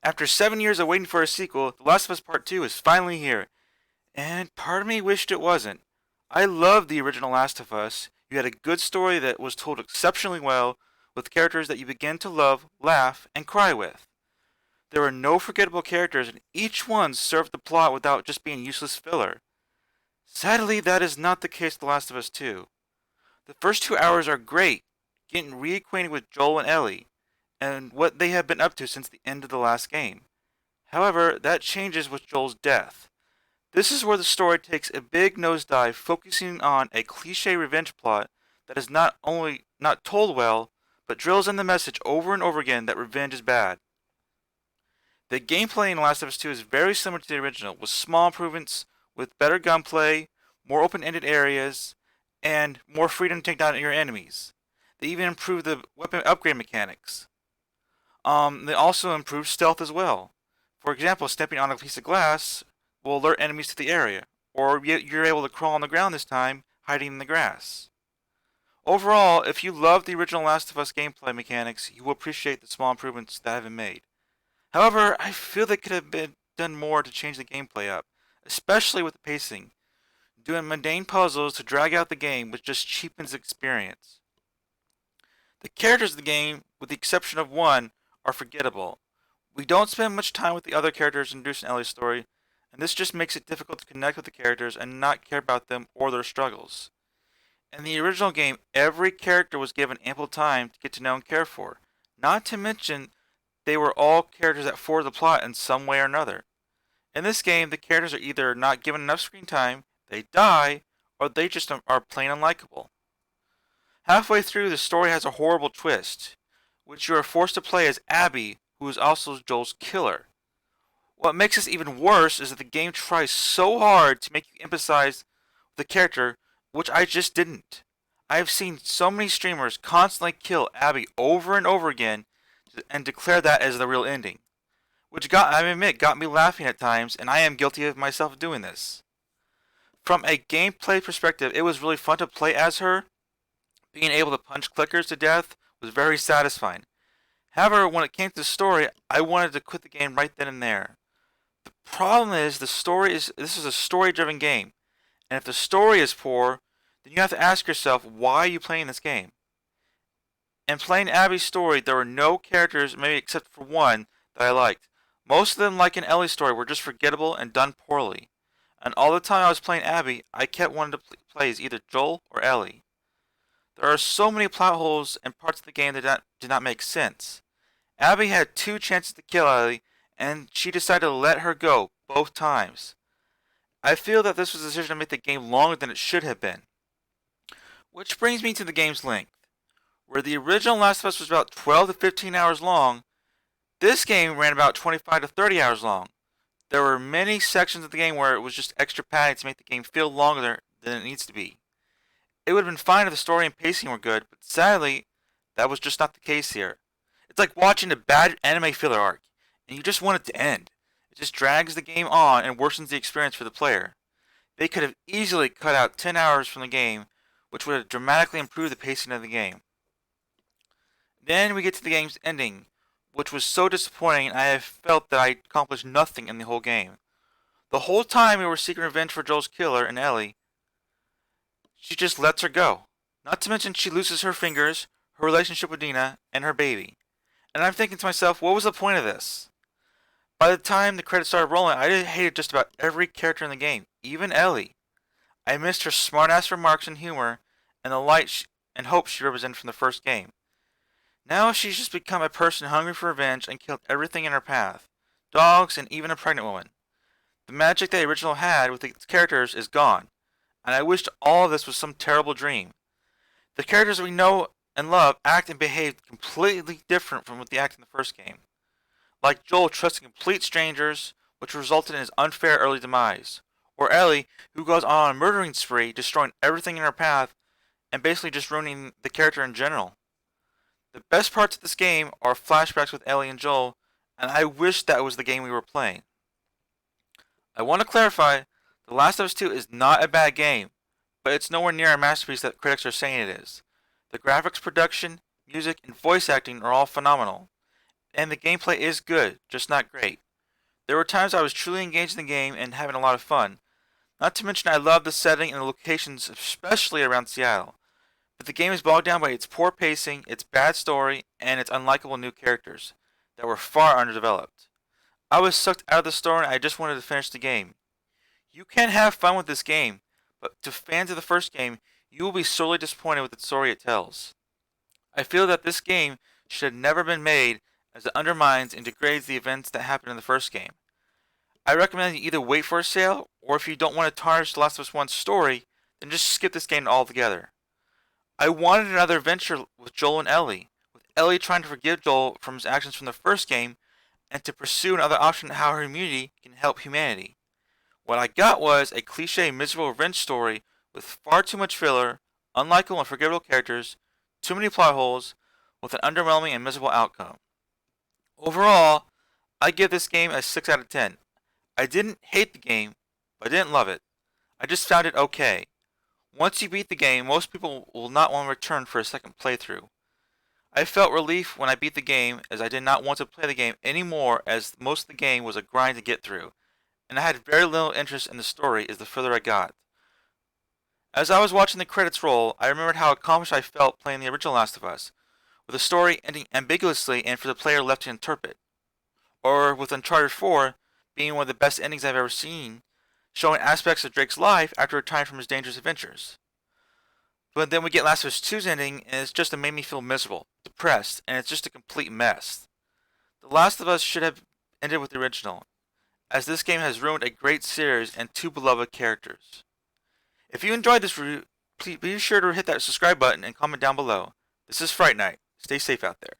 After 7 years of waiting for a sequel, The Last of Us Part 2 is finally here, and part of me wished it wasn't. I loved the original Last of Us. You had a good story that was told exceptionally well, with characters that you began to love, laugh, and cry with. There were no forgettable characters, and each one served the plot without just being useless filler. Sadly, that is not the case with The Last of Us 2. The first 2 hours are great, getting reacquainted with Joel and Ellie, and what they have been up to since the end of the last game. However, that changes with Joel's death. This is where the story takes a big nosedive, focusing on a cliche revenge plot that is not only not told well, but drills in the message over and over again that revenge is bad. The gameplay in Last of Us 2 is very similar to the original, with small improvements, with better gunplay, more open-ended areas, and more freedom to take down your enemies. They even improved the weapon upgrade mechanics. They also improved stealth as well. For example, stepping on a piece of glass will alert enemies to the area, or you're able to crawl on the ground this time, hiding in the grass. Overall, if you love the original Last of Us gameplay mechanics, you will appreciate the small improvements that have been made. However, I feel they could have been done more to change the gameplay up, especially with the pacing. Doing mundane puzzles to drag out the game, which just cheapens the experience. The characters of the game, with the exception of one, are forgettable. We don't spend much time with the other characters introduced in Ellie's story, and this just makes it difficult to connect with the characters and not care about them or their struggles. In the original game, every character was given ample time to get to know and care for, not to mention they were all characters that forward the plot in some way or another. In this game, the characters are either not given enough screen time, they die, or they just are plain unlikable. Halfway through, the story has a horrible twist, which you are forced to play as Abby, who is also Joel's killer. What makes this even worse is that the game tries so hard to make you empathize with the character, which I just didn't. I have seen so many streamers constantly kill Abby over and over again and declare that as the real ending, which I admit got me laughing at times, and I am guilty of myself doing this. From a gameplay perspective, it was really fun to play as her. Being able to punch clickers to death was very satisfying. However, when it came to the story, I wanted to quit the game right then and there. The problem is this is a story-driven game, and if the story is poor, then you have to ask yourself, why are you playing this game? In playing Abby's story, there were no characters, maybe except for one, that I liked. Most of them, like in Ellie's story, were just forgettable and done poorly. And all the time I was playing Abby, I kept wanting to play as either Joel or Ellie. There are so many plot holes and parts of the game that did not make sense. Abby had two chances to kill Ellie, and she decided to let her go both times. I feel that this was a decision to make the game longer than it should have been. Which brings me to the game's length. Where the original Last of Us was about 12 to 15 hours long, this game ran about 25 to 30 hours long. There were many sections of the game where it was just extra padding to make the game feel longer than it needs to be. It would have been fine if the story and pacing were good, but sadly, that was just not the case here. It's like watching a bad anime filler arc, and you just want it to end. It just drags the game on and worsens the experience for the player. They could have easily cut out 10 hours from the game, which would have dramatically improved the pacing of the game. Then we get to the game's ending, which was so disappointing I have felt that I accomplished nothing in the whole game. The whole time we were seeking revenge for Joel's killer and Ellie, she just lets her go. Not to mention she loses her fingers, her relationship with Dina, and her baby. And I'm thinking to myself, what was the point of this? By the time the credits started rolling, I hated just about every character in the game, even Ellie. I missed her smartass remarks and humor, and the light and hope she represented from the first game. Now she's just become a person hungry for revenge and killed everything in her path. Dogs and even a pregnant woman. The magic the original had with its characters is gone, and I wished all of this was some terrible dream. The characters we know and love act and behave completely different from what they acted in the first game. Like Joel trusting complete strangers, which resulted in his unfair early demise. Or Ellie, who goes on a murdering spree, destroying everything in her path, and basically just ruining the character in general. The best parts of this game are flashbacks with Ellie and Joel, and I wish that was the game we were playing. I want to clarify, The Last of Us 2 is not a bad game, but it's nowhere near a masterpiece that critics are saying it is. The graphics, production, music, and voice acting are all phenomenal. and the gameplay is good, just not great. There were times I was truly engaged in the game and having a lot of fun. Not to mention I love the setting and the locations, especially around Seattle. But the game is bogged down by its poor pacing, its bad story, and its unlikable new characters that were far underdeveloped. I was sucked out of the story and I just wanted to finish the game. You can have fun with this game, but to fans of the first game, you will be sorely disappointed with the story it tells. I feel that this game should have never been made as it undermines and degrades the events that happened in the first game. I recommend you either wait for a sale, or if you don't want to tarnish The Last of Us 1's story, then just skip this game altogether. I wanted another adventure with Joel and Ellie, with Ellie trying to forgive Joel from his actions from the first game, and to pursue another option how her immunity can help humanity. What I got was a cliche miserable revenge story with far too much filler, unlikable and forgettable characters, too many plot holes, with an underwhelming and miserable outcome. Overall, I give this game a 6 out of 10. I didn't hate the game, but I didn't love it. I just found it okay. Once you beat the game, most people will not want to return for a second playthrough. I felt relief when I beat the game, as I did not want to play the game anymore, as most of the game was a grind to get through, and I had very little interest in the story as the further I got. As I was watching the credits roll, I remembered how accomplished I felt playing the original Last of Us, with the story ending ambiguously and for the player left to interpret. Or with Uncharted 4 being one of the best endings I've ever seen, showing aspects of Drake's life after retiring from his dangerous adventures. But then we get Last of Us 2's ending, and it's just made me feel miserable, depressed, and it's just a complete mess. The Last of Us should have ended with the original, as this game has ruined a great series and two beloved characters. If you enjoyed this review, please be sure to hit that subscribe button and comment down below. This is Fright Night. Stay safe out there.